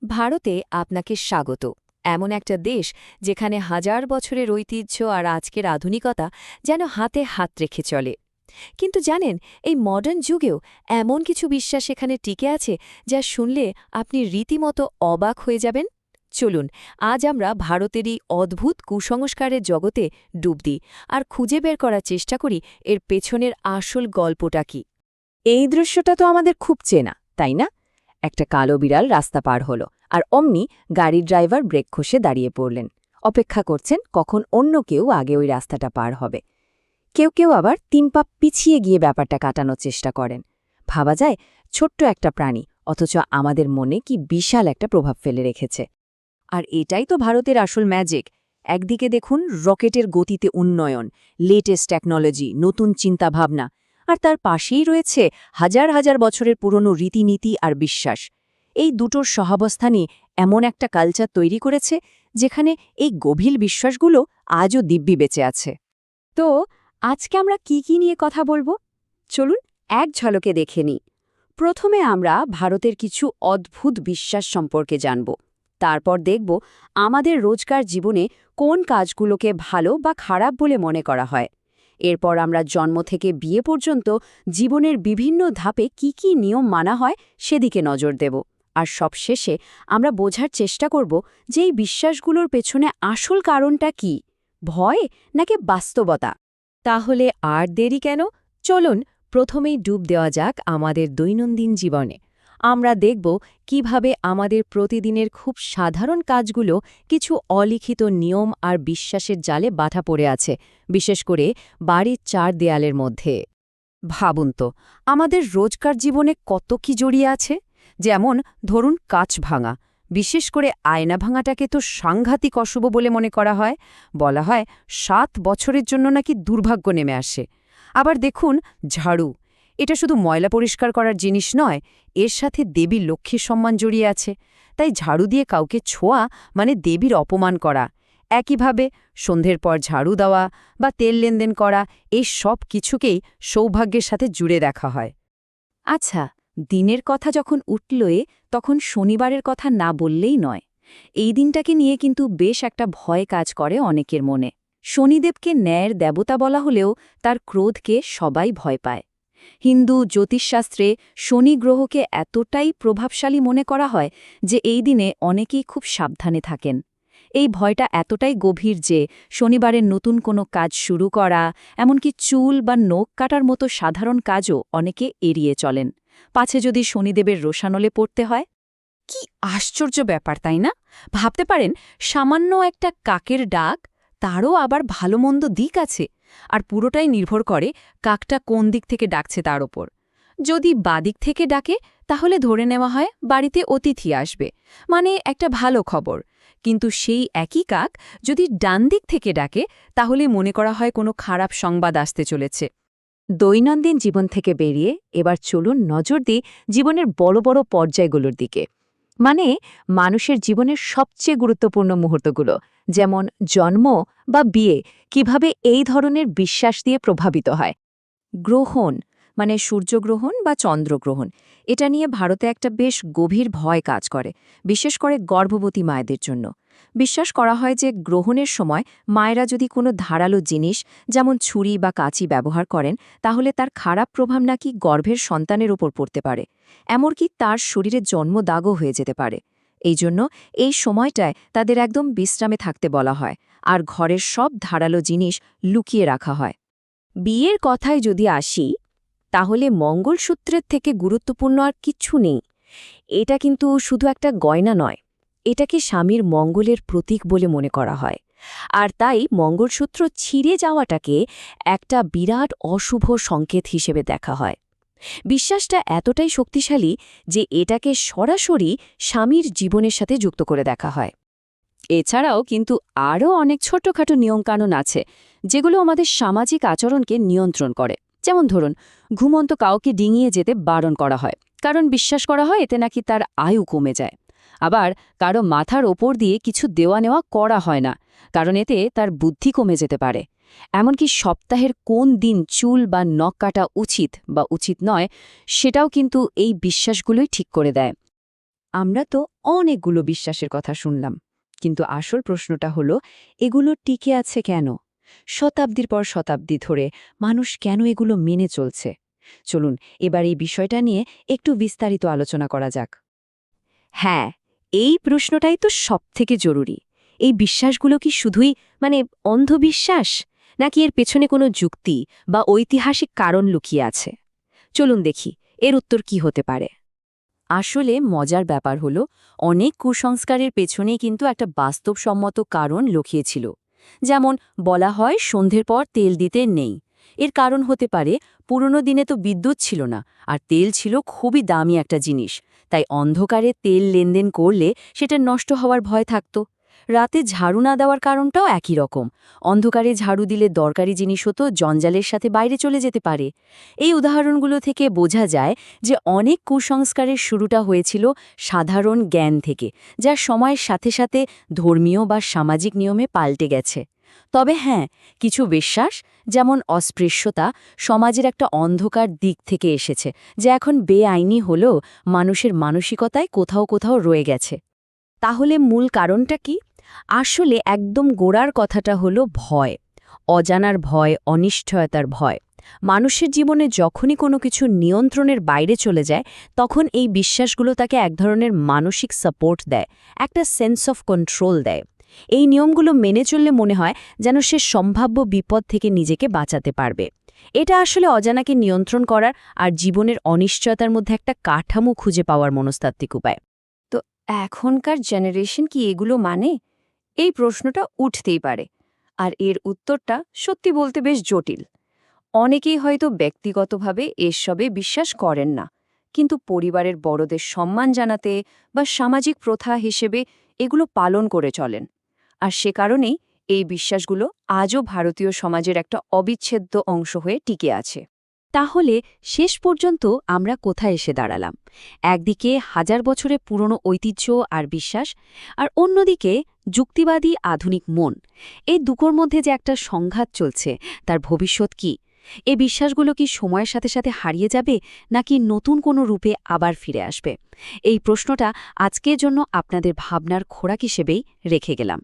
ভারতে আপনাকে স্বাগত। এমন একটা দেশ যেখানে হাজার বছরের ঐতিহ্য আর আজকের আধুনিকতা যেন হাতে হাত রেখে চলে। কিন্তু জানেন, এই মডার্ন যুগেও এমন কিছু বিশ্বাস এখানে টিকে আছে যা শুনলে আপনি রীতিমতো অবাক হয়ে যাবেন। চলুন, আজ আমরা ভারতেরই অদ্ভুত কুসংস্কারের জগতে ডুব দিই আর খুঁজে বের করার চেষ্টা করি এর পেছনের আসল গল্পটা কি। এই দৃশ্যটা তো আমাদের খুব চেনা, তাই না? একটা কালো বিড়াল রাস্তা পার হলো, আর অমনি গাড়ির ড্রাইভার ব্রেক খসে দাঁড়িয়ে পড়লেন। অপেক্ষা করছেন কখন অন্য কেউ আগে ওই রাস্তাটা পার হবে। কেউ কেউ আবার ৩ পা পিছিয়ে গিয়ে ব্যাপারটা কাটানোর চেষ্টা করেন। ভাবা যায়, ছোট্ট একটা প্রাণী, অথচ আমাদের মনে কি বিশাল একটা প্রভাব ফেলে রেখেছে। আর এটাই তো ভারতের আসল ম্যাজিক। একদিকে দেখুন রকেটের গতিতে উন্নয়ন, লেটেস্ট টেকনোলজি, নতুন চিন্তাভাবনা, আর তার পাশেই রয়েছে হাজার হাজার বছরের পুরনো রীতিনীতি আর বিশ্বাস। এই দুটোর সহাবস্থানই এমন একটা কালচার তৈরি করেছে যেখানে এই গভীর বিশ্বাসগুলো আজও দিব্যি বেঁচে আছে। তো আজকে আমরা কি নিয়ে কথা বলবো? চলুন এক ঝলকে দেখে নিই। প্রথমে আমরা ভারতের কিছু অদ্ভুত বিশ্বাস সম্পর্কে জানব। তারপর দেখব আমাদের রোজকার জীবনে কোন কাজগুলোকে ভালো বা খারাপ বলে মনে করা হয়। এরপর আমরা জন্ম থেকে বিয়ে পর্যন্ত জীবনের বিভিন্ন ধাপে কি নিয়ম মানা হয় সেদিকে নজর দেব। আর সবশেষে আমরা বোঝার চেষ্টা করব যে এই বিশ্বাসগুলোর পেছনে আসল কারণটা কি, ভয় নাকি বাস্তবতা। তাহলে আর দেরি কেন? চলুন প্রথমেই ডুব দেওয়া যাক আমাদের দৈনন্দিন জীবনে। আমরা দেখব কিভাবে আমাদের প্রতিদিনের খুব সাধারণ কাজগুলো কিছু অলিখিত নিয়ম আর বিশ্বাসের জালে বাঁধা পড়ে আছে, বিশেষ করে বাড়ির চার দেয়ালের মধ্যে। ভাবুন তো, আমাদের রোজকার জীবনে কত কি জড়িয়ে আছে। যেমন ধরুন কাচ ভাঙা, বিশেষ করে আয়না ভাঙাটাকে তো সাংঘাতিক অশুভ বলে মনে করা হয়। বলা হয় ৭ বছরের জন্য নাকি দুর্ভাগ্য নেমে আসে। আবার দেখুন ঝাড়ু, এটা শুধু ময়লা পরিষ্কার করার জিনিস নয়, এর সাথে দেবী লক্ষ্মীর সম্মান জড়িয়ে আছে। তাই ঝাড়ু দিয়ে কাউকে ছোঁয়া মানে দেবীর অপমান করা। একইভাবে সন্ধ্যের পর ঝাড়ু দেওয়া বা তেল লেনদেন করা, এই সব কিছুকেই সৌভাগ্যের সাথে জুড়ে দেখা হয়। আচ্ছা, দিনের কথা যখন উঠলয়ে তখন শনিবারের কথা না বললেই নয়। এই দিনটাকে নিয়ে কিন্তু বেশ একটা ভয় কাজ করে অনেকের মনে। শনিদেবকে ন্যায়ের দেবতা বলা হলেও তার ক্রোধকে সবাই ভয় পায়। হিন্দু জ্যোতিষশাস্ত্রে শনি গ্রহকে এতটাই প্রভাবশালী মনে করা হয় যে এই দিনে অনেকেই খুব সাবধানে থাকেন। এই ভয়টা এতটাই গভীর যে শনিবারের নতুন কোনো কাজ শুরু করা, এমনকি চুল বা নখ কাটার মতো সাধারণ কাজও অনেকে এড়িয়ে চলেন, পাছে যদি শনিদেবের রোষানলে পড়তে হয়। কি আশ্চর্য ব্যাপার, তাই না? ভাবতে পারেন, সামান্য একটা কাকের ডাক, তারও আবার ভালো মন্দ দিক আছে। আর পুরোটাই নির্ভর করে কাকটা কোন দিক থেকে ডাকছে তার ওপর। যদি বাদিক থেকে ডাকে তাহলে ধরে নেওয়া হয় বাড়িতে অতিথি আসবে, মানে একটা ভালো খবর। কিন্তু সেই একই কাক যদি ডান দিক থেকে ডাকে তাহলে মনে করা হয় কোনো খারাপ সংবাদ আসতে চলেছে। দৈনন্দিন জীবন থেকে বেরিয়ে এবার চলুন নজর দিই জীবনের বড় বড় পর্যায়গুলোর দিকে। মানে মানুষের জীবনের সবচেয়ে গুরুত্বপূর্ণ মুহূর্তগুলো, যেমন জন্ম বা বিয়ে, কিভাবে এই ধরনের বিশ্বাস দিয়ে প্রভাবিত হয়। গ্রহণ মানে সূর্যগ্রহণ বা চন্দ্রগ্রহণ, এটা নিয়ে ভারতে একটা বেশ গভীর ভয় কাজ করে, বিশেষ করে গর্ভবতী মায়েদের জন্য। বিশ্বাস করা হয় যে গ্রহণের সময় মায়েরা যদি কোনো ধারালো জিনিস যেমন ছুরি বা কাঁচি ব্যবহার করেন তাহলে তার খারাপ প্রভাব নাকি গর্ভের সন্তানের ওপর পড়তে পারে, এমনকি তার শরীরে জন্মদাগও হয়ে যেতে পারে। এই জন্য এই সময়টায় তাদের একদম বিশ্রামে থাকতে বলা হয়, আর ঘরের সব ধারালো জিনিস লুকিয়ে রাখা হয়। বিয়ের কথায় যদি আসি, তাহলে মঙ্গলসূত্রের থেকে গুরুত্বপূর্ণ আর কিচ্ছু নেই। এটা কিন্তু শুধু একটা গয়না নয়, এটাকে স্বামীর মঙ্গলের প্রতীক বলে মনে করা হয়। আর তাই মঙ্গলসূত্র ছিঁড়ে যাওয়াটাকে একটা বিরাট অশুভ সংকেত হিসেবে দেখা হয়। বিশ্বাসটা এতটাই শক্তিশালী যে এটাকে সরাসরি স্বামীর জীবনের সাথে যুক্ত করে দেখা হয়। এছাড়াও কিন্তু আরও অনেক ছোটখাটো নিয়মকানুন আছে যেগুলো আমাদের সামাজিক আচরণকে নিয়ন্ত্রণ করে। যেমন ধরুন, ঘুমন্ত কাউকে ডিঙিয়ে যেতে বারণ করা হয়, কারণ বিশ্বাস করা হয় এতে নাকি তার আয়ু কমে যায়। আবার কারো মাথার ওপর দিয়ে কিছু দেওয়া নেওয়া করা হয় না, কারণ এতে তার বুদ্ধি কমে যেতে পারে। এমনকি সপ্তাহের কোন দিন চুল বা নখ কাটা উচিত বা উচিত নয়, সেটাও কিন্তু এই বিশ্বাসগুলোই ঠিক করে দেয়। আমরা তো অনেকগুলো বিশ্বাসের কথা শুনলাম, কিন্তু আসল প্রশ্নটা হলো এগুলো টিকে আছে কেন? শতাব্দীর পর শতাব্দী ধরে মানুষ কেন এগুলো মেনে চলছে? চলুন এবার এই বিষয়টা নিয়ে একটু বিস্তারিত আলোচনা করা যাক। হ্যাঁ, এই প্রশ্নটাই তো সবথেকে জরুরি। এই বিশ্বাসগুলো কি শুধুই অন্ধবিশ্বাস, নাকি এর পেছনে কোনো যুক্তি বা ঐতিহাসিক কারণ লুকিয়ে আছে? চলুন দেখি এর উত্তর কি হতে পারে। আসলে মজার ব্যাপার হলো, অনেক কুসংস্কারের পেছনেই কিন্তু একটা বাস্তবসম্মত কারণ লুকিয়েছিল। যেমন বলা হয় সন্ধ্যের পর তেল দিতে নেই। এর কারণ হতে পারে পুরনো দিনে তো বিদ্যুৎ ছিল না, আর তেল ছিল খুবই দামি একটা জিনিস, তাই অন্ধকারে তেল লেনদেন করলে সেটা নষ্ট হওয়ার ভয় থাকত। রাতে ঝাড়ু না দেওয়ার কারণটাও একই রকম। অন্ধকারে ঝাড়ু দিলে দরকারি জিনিসও তো জঞ্জালের সাথে বাইরে চলে যেতে পারে। এই উদাহরণগুলো থেকে বোঝা যায় যে অনেক কুসংস্কারের শুরুটা হয়েছিল সাধারণ জ্ঞান থেকে, যা সময়ের সাথে সাথে ধর্মীয় বা সামাজিক নিয়মে পাল্টে গেছে। তবে হ্যাঁ, কিছু বিশ্বাস, যেমন অস্পৃশ্যতা, সমাজের একটা অন্ধকার দিক থেকে এসেছে, যা এখন বেআইনি হলেও মানুষের মানসিকতায় কোথাও কোথাও রয়ে গেছে। তাহলে মূল কারণটা কি? আসলে একদম গোড়ার কথাটা হলো ভয়। অজানার ভয়, অনিশ্চয়তার ভয়। মানুষের জীবনে যখনই কোনো কিছু নিয়ন্ত্রণের বাইরে চলে যায়, তখন এই বিশ্বাসগুলো তাকে এক ধরনের মানসিক সাপোর্ট দেয়, একটা সেন্স অফ কন্ট্রোল দেয়। এই নিয়মগুলো মেনে চললে মনে হয় যেন সে সম্ভাব্য বিপদ থেকে নিজেকে বাঁচাতে পারবে। এটা আসলে অজানাকে নিয়ন্ত্রণ করার আর জীবনের অনিশ্চয়তার মধ্যে একটা কাঠামো খুঁজে পাওয়ার মনস্তাত্ত্বিক উপায়। তো এখনকার জেনারেশন কি এগুলো মানে? এই প্রশ্নটা উঠতেই পারে, আর এর উত্তরটা সত্যি বলতে বেশ জটিল। অনেকেই হয়তো ব্যক্তিগতভাবে এসবে বিশ্বাস করেন না, কিন্তু পরিবারের বড়দের সম্মান জানাতে বা সামাজিক প্রথা হিসেবে এগুলো পালন করে চলেন। আর সে কারণেই এই বিশ্বাসগুলো আজও ভারতীয় সমাজের একটা অবিচ্ছেদ্য অংশ হয়ে টিকে আছে। তাহলে শেষ পর্যন্ত আমরা কোথায় এসে দাঁড়ালাম? একদিকে হাজার বছরের পুরনো ঐতিহ্য আর বিশ্বাস, আর অন্যদিকে যুক্তিবাদী আধুনিক মন। এই দুটোর মধ্যে যে একটা সংঘাত চলছে, তার ভবিষ্যৎ কি? এই বিশ্বাসগুলো কি সময়ের সাথে সাথে হারিয়ে যাবে, নাকি নতুন কোনো রূপে আবার ফিরে আসবে? এই প্রশ্নটা আজকের জন্য আপনাদের ভাবনার খোরাক হিসেবেই রেখে গেলাম।